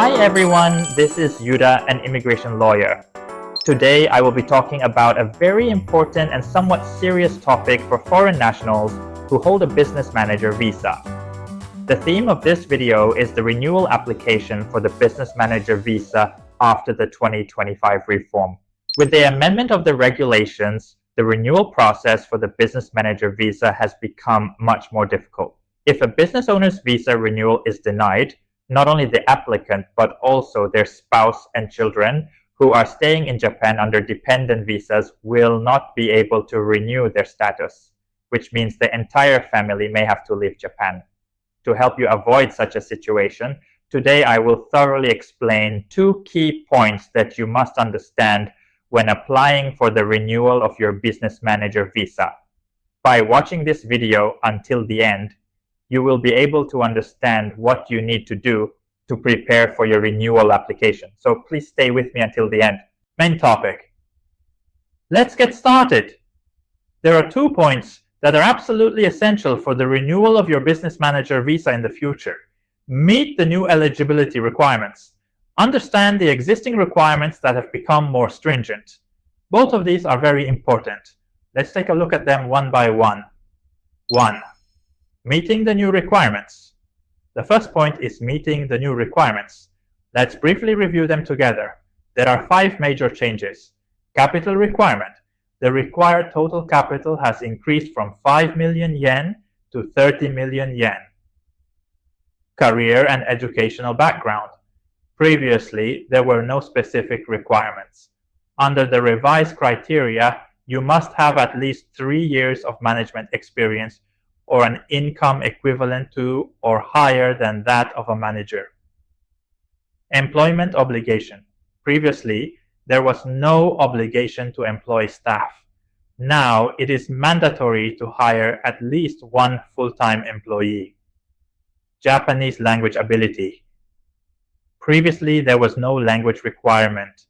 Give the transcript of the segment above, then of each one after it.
Hi everyone, this is Yuda, an immigration lawyer. Today I will be talking about a very important and somewhat serious topic for foreign nationals who hold a business manager visa. The theme of this video is the renewal application for the business manager visa after the 2025 reform. With the amendment of the regulations, the renewal process for the business manager visa has become much more difficult. If a business owner's visa renewal is denied, not only the applicant but also their spouse and children who are staying in Japan under dependent visas will not be able to renew their status, which means the entire family may have to leave Japan. To help you avoid such a situation, today I will thoroughly explain two key points that you must understand when applying for the renewal of your business manager visa. By watching this video until the end, you will be able to understand what you need to do to prepare for your renewal application. So please stay with me until the end. Main topic. Let's get started. There are 2 points that are absolutely essential for the renewal of your business manager visa in the future. Meet the new eligibility requirements. Understand the existing requirements that have become more stringent. Both of these are very important. Let's take a look at them one by one. 1. Meeting the new requirements. The first point is meeting the new requirements. Let's briefly review them together. There are 5 major changes. Capital requirement. The required total capital has increased from 5 million yen to 30 million yen. Career and educational background. Previously, there were no specific requirements. Under the revised criteria, you must have at least 3 years of management experience or an income equivalent to or higher than that of a manager. Employment obligation. Previously, there was no obligation to employ staff. Now, it is mandatory to hire at least 1 full-time employee. Japanese language ability. Previously, there was no language requirement.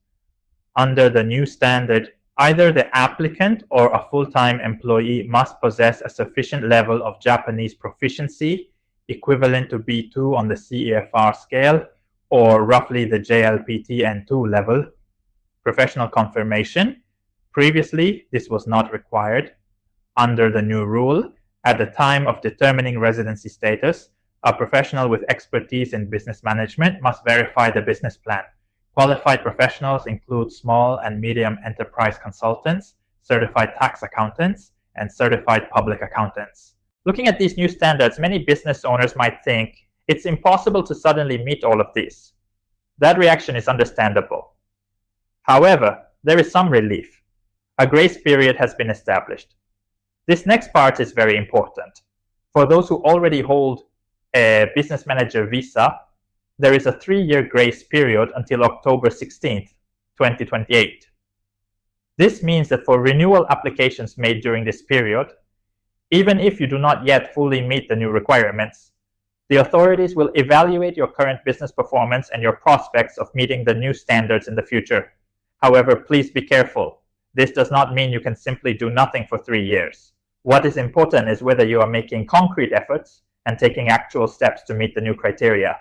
Under the new standard, either the applicant or a full-time employee must possess a sufficient level of Japanese proficiency, equivalent to B2 on the CEFR scale, or roughly the JLPT N2 level. Professional confirmation. Previously, this was not required. Under the new rule, at the time of determining residency status, a professional with expertise in business management must verify the business plan. Qualified professionals include small and medium enterprise consultants, certified tax accountants, and certified public accountants. Looking at these new standards, many business owners might think it's impossible to suddenly meet all of these. That reaction is understandable. However, there is some relief. A grace period has been established. This next part is very important. For those who already hold a business manager visa, there is a 3-year grace period until October 16th, 2028. This means that for renewal applications made during this period, even if you do not yet fully meet the new requirements, the authorities will evaluate your current business performance and your prospects of meeting the new standards in the future. However, please be careful. This does not mean you can simply do nothing for 3 years. What is important is whether you are making concrete efforts and taking actual steps to meet the new criteria.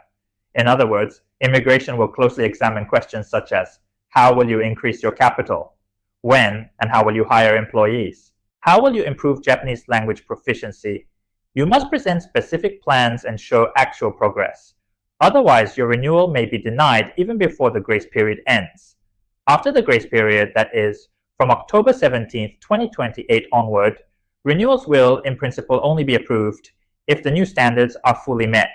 In other words, immigration will closely examine questions such as, how will you increase your capital? When and how will you hire employees? How will you improve Japanese language proficiency? You must present specific plans and show actual progress. Otherwise, your renewal may be denied even before the grace period ends. After the grace period, that is, from October 17th, 2028 onward, renewals will, in principle, only be approved if the new standards are fully met.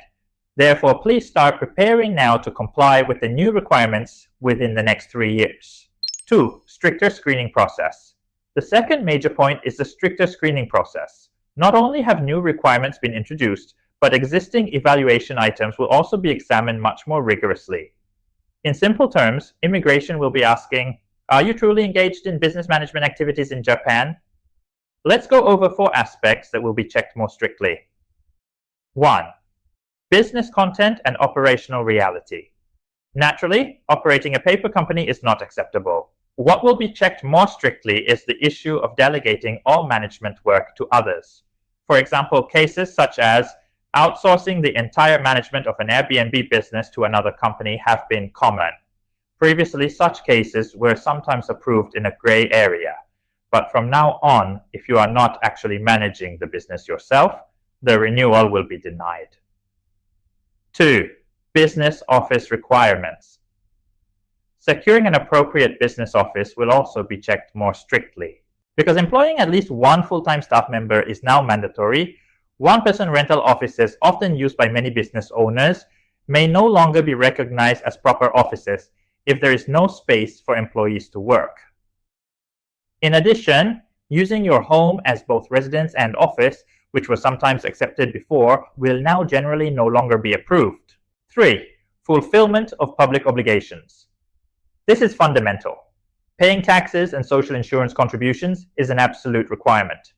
Therefore, please start preparing now to comply with the new requirements within the next 3 years. 2. Stricter screening process. The second major point is the stricter screening process. Not only have new requirements been introduced, but existing evaluation items will also be examined much more rigorously. In simple terms, immigration will be asking, are you truly engaged in business management activities in Japan? Let's go over 4 aspects that will be checked more strictly. 1. Business content and operational reality. Naturally, operating a paper company is not acceptable. What will be checked more strictly is the issue of delegating all management work to others. For example, cases such as Outsourcing the entire management of an Airbnb business to another company have been common. Previously, such cases were sometimes approved in a gray area, but from now on, if you are not actually managing the business yourself, the renewal will be denied. 2. Business office requirements. Securing an appropriate business office will also be checked more strictly. Because employing at least one full-time staff member is now mandatory, one-person rental offices often used by many business owners may no longer be recognized as proper offices if there is no space for employees to work. In addition, using your home as both residence and office, which was sometimes accepted before, will now generally no longer be approved. 3. Fulfillment of public obligations. This is fundamental. Paying taxes and social insurance contributions is an absolute requirement.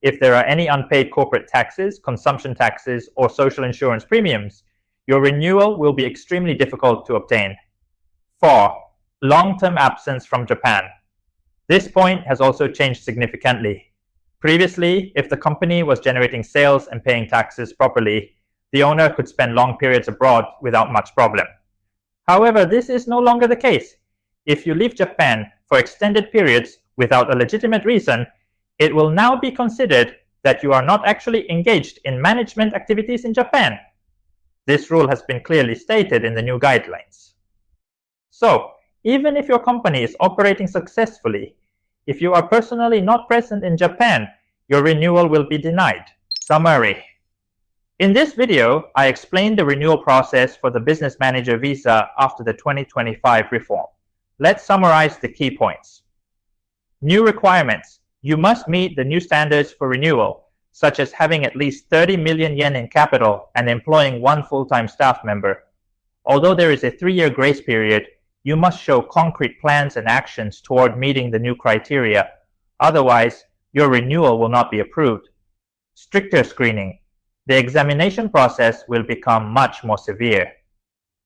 If there are any unpaid corporate taxes, consumption taxes, or social insurance premiums, your renewal will be extremely difficult to obtain. 4. Long-term absence from Japan. This point has also changed significantly. Previously, if the company was generating sales and paying taxes properly, the owner could spend long periods abroad without much problem. However, this is no longer the case. If you leave Japan for extended periods without a legitimate reason, it will now be considered that you are not actually engaged in management activities in Japan. This rule has been clearly stated in the new guidelines. So, even if your company is operating successfully, if you are personally not present in Japan, your renewal will be denied. Summary. In this video, I explained the renewal process for the Business Manager visa after the 2025 reform. Let's summarize the key points. New requirements. You must meet the new standards for renewal, such as having at least 30 million yen in capital and employing one full-time staff member. Although there is a 3-year grace period, you must show concrete plans and actions toward meeting the new criteria. Otherwise, your renewal will not be approved. Stricter screening. The examination process will become much more severe.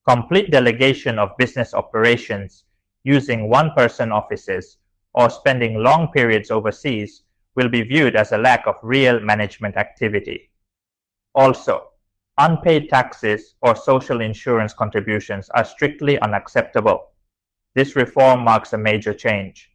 Complete delegation of business operations using one-person offices or spending long periods overseas will be viewed as a lack of real management activity. Also, unpaid taxes or social insurance contributions are strictly unacceptable. This reform marks a major change.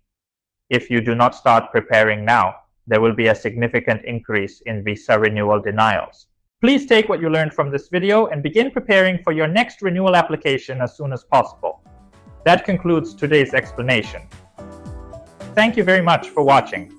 If you do not start preparing now, there will be a significant increase in visa renewal denials. Please take what you learned from this video and begin preparing for your next renewal application as soon as possible. That concludes today's explanation. Thank you very much for watching.